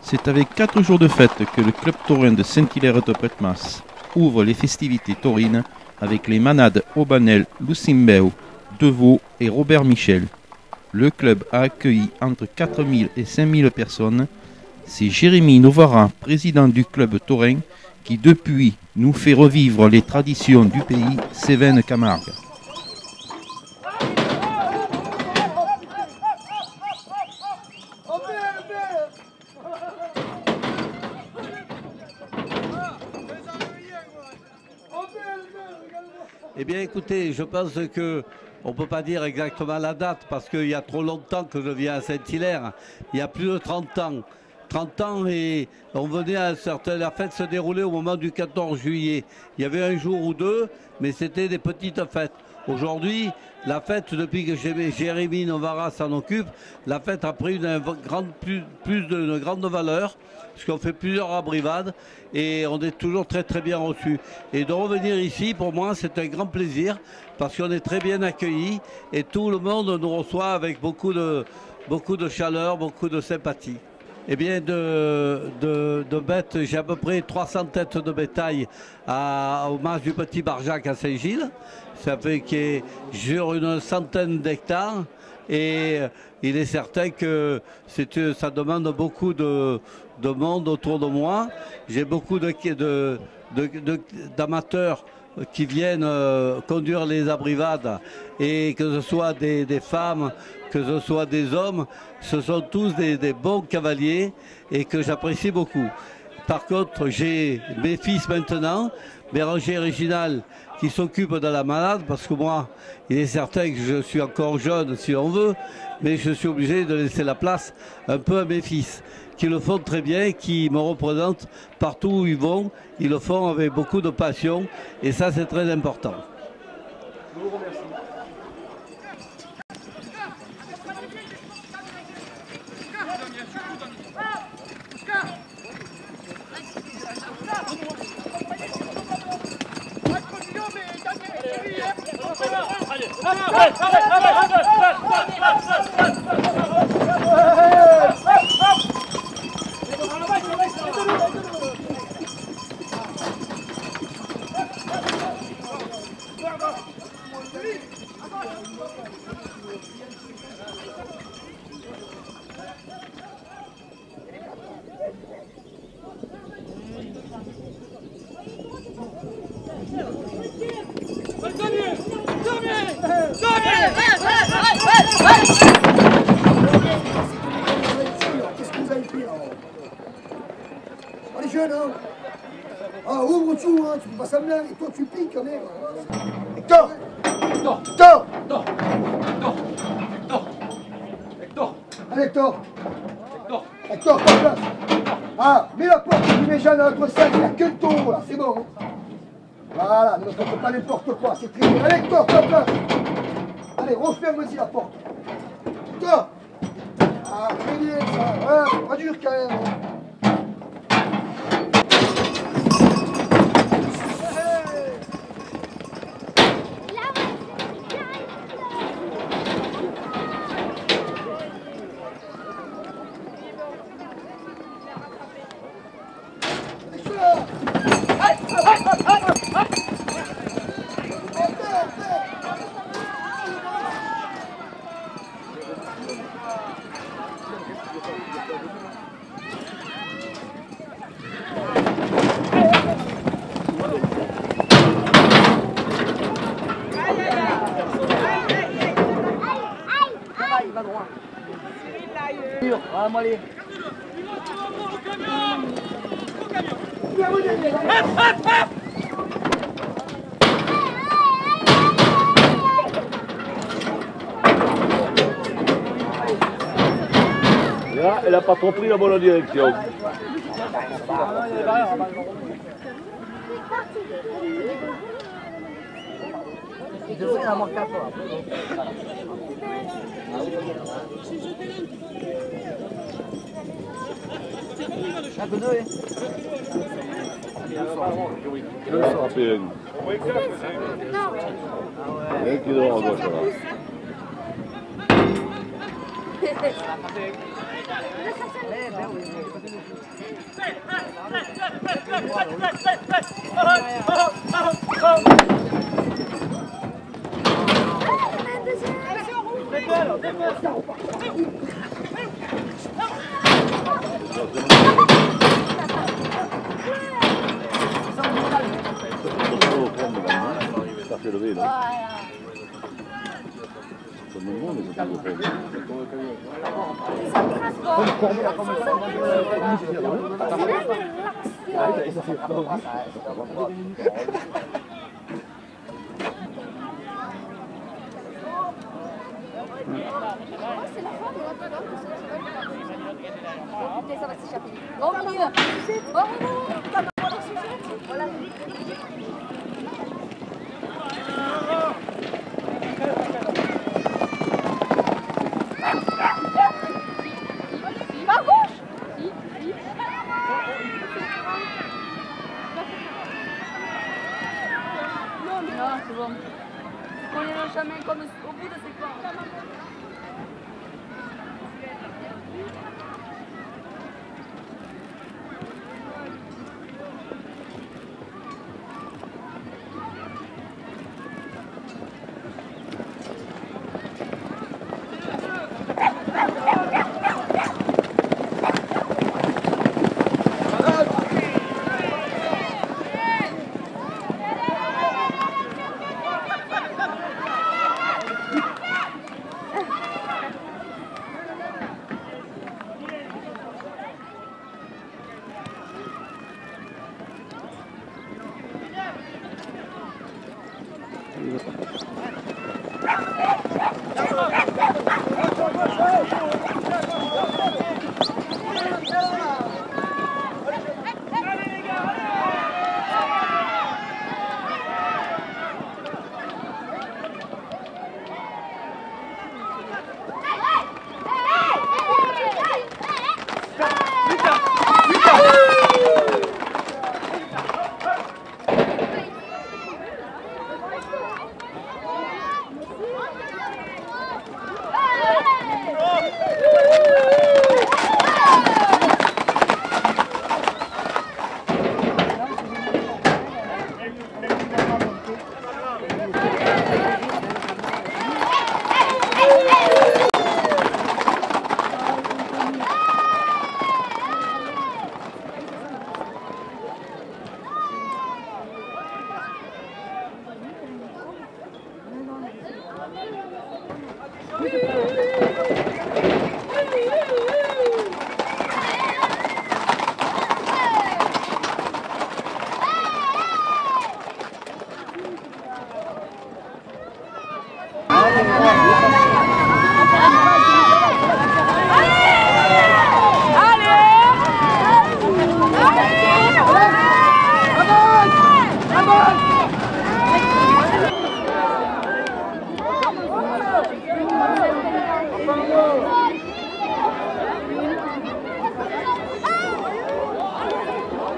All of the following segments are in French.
C'est avec 4 jours de fête que le club taurin de Saint-Hilaire de Pretmas ouvre les festivités taurines avec les manades Aubanel, Lucimbeu, Devaux et Robert Michel. Le club a accueilli entre 4000 et 5000 personnes. C'est Jérémy Novara, président du club taurin, qui depuis nous fait revivre les traditions du pays Cévennes-Camargue. Eh bien écoutez, je pense que on ne peut pas dire exactement la date parce qu'il y a trop longtemps que je viens à Saint-Hilaire. Il y a plus de 30 ans. 30 ans et on venait à la fête se déroulait au moment du 14 juillet. Il y avait un jour ou deux, mais c'était des petites fêtes. Aujourd'hui, la fête, depuis que Jérémy Novara s'en occupe, la fête a pris plus de grande valeur, parce qu'on fait plusieurs abrivades et on est toujours très très bien reçus. Et de revenir ici, pour moi, c'est un grand plaisir, parce qu'on est très bien accueillis et tout le monde nous reçoit avec beaucoup de chaleur, beaucoup de sympathie. Eh bien, de bêtes, j'ai à peu près 300 têtes de bétail au mas du Petit Barjac à Saint-Gilles. Ça fait qu'il y a sur une centaine d'hectares. Et il est certain que ça demande beaucoup de monde autour de moi. J'ai beaucoup d'amateurs qui viennent conduire les abrivades, et que ce soit des femmes, que ce soit des hommes, ce sont tous des bons cavaliers et que j'apprécie beaucoup. Par contre, j'ai mes fils maintenant, Béranger et Réginald, qui s'occupent de la malade, parce que moi, il est certain que je suis encore jeune si on veut, mais je suis obligé de laisser la place un peu à mes fils, qui le font très bien, qui me représentent partout où ils vont. Ils le font avec beaucoup de passion et ça, c'est très important. Je vous remercie. Qu'est-ce que vous avez fait là? Oh, les jeunes, hein? Ah, ouvre tout, hein, tu peux pas s'amener, et toi tu piques, mec. Hector! Hector! Hector! Hector! Hector! Hector! Allez, Hector! Hector! Hector, pas place! Ah, mets la porte, tu mets Jeanne à notre sac, il n'y a que le taureau là, c'est bon. Hein. Voilà, ne faites pas n'importe quoi, c'est très bien. Allez, Hector, pas place! Allez, referme-y la porte. Hector! Ah, très bien ça, ouais, pas dur quand même. Hein. Va droit. Ah, moi allez. Là, elle n'a pas trop pris la bonne direction. Il devrait en avoir 4 fois. Un peu deux, Je vais frapper un. Un qui dort à gauche là. Ça fait lever, là. Tout le monde, mais c'est pas c'est la fin, ça va s'échapper. Au milieu. Voilà. À gauche. Non, c'est bon. On ira jamais comme au bout de ces corps.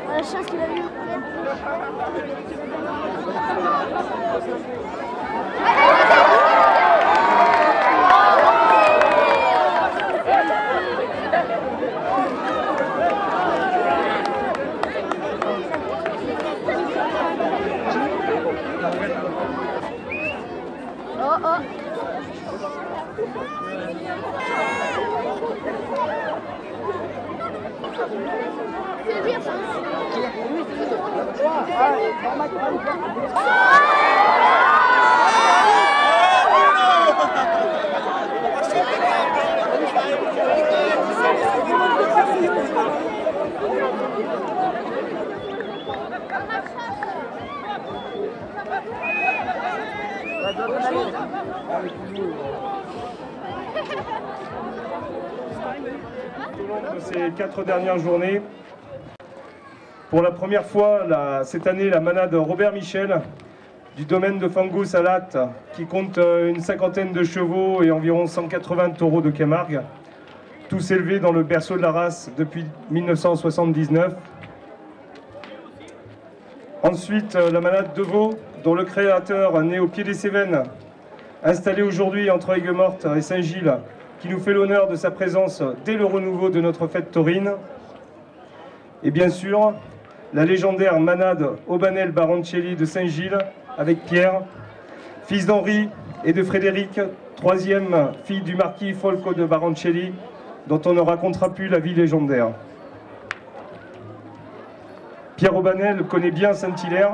La chance qu'il a eu. Oh oh. C'est bien ça. Au long de ces 4 dernières journées, pour la première fois cette année, la manade Robert Michel du domaine de Fangous à Latte, qui compte une cinquantaine de chevaux et environ 180 taureaux de Camargue, tous élevés dans le berceau de la race depuis 1979. Ensuite, la manade de Vaux, dont le créateur, né au pied des Cévennes, installé aujourd'hui entre Aigues-Mortes et Saint-Gilles, qui nous fait l'honneur de sa présence dès le renouveau de notre fête taurine. Et bien sûr, la légendaire manade Aubanel Baroncelli de Saint-Gilles avec Pierre, fils d'Henri et de Frédéric, troisième fille du marquis Folco de Baroncelli, dont on ne racontera plus la vie légendaire. Pierre Aubanel connaît bien Saint-Hilaire,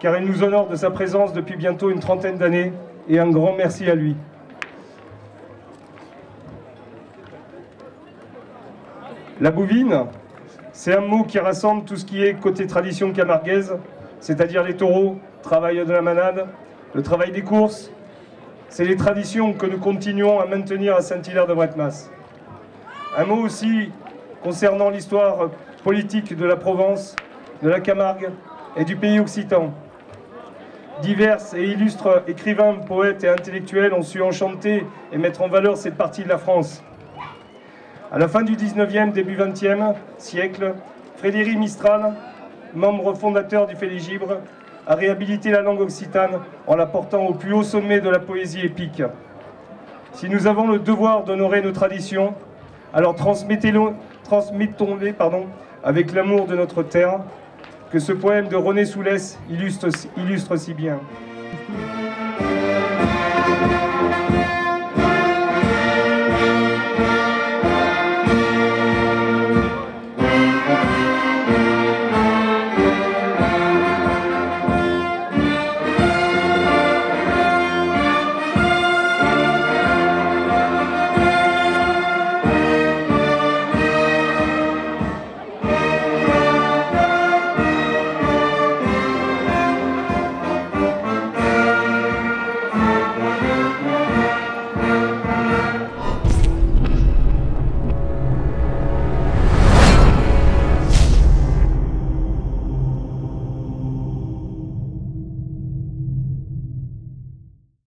car il nous honore de sa présence depuis bientôt une trentaine d'années, et un grand merci à lui. La bouvine, c'est un mot qui rassemble tout ce qui est côté tradition camarguaise, c'est-à-dire les taureaux, travail de la manade, le travail des courses. C'est les traditions que nous continuons à maintenir à Saint-Hilaire-de-Bretmas. Un mot aussi concernant l'histoire politique de la Provence, de la Camargue et du pays occitan. Divers et illustres écrivains, poètes et intellectuels ont su enchanter et mettre en valeur cette partie de la France. À la fin du 19e, début 20e siècle, Frédéric Mistral, membre fondateur du Féligibre, a réhabilité la langue occitane en la portant au plus haut sommet de la poésie épique. Si nous avons le devoir d'honorer nos traditions, alors transmettons-les avec l'amour de notre terre, que ce poème de René Soulès illustre si bien.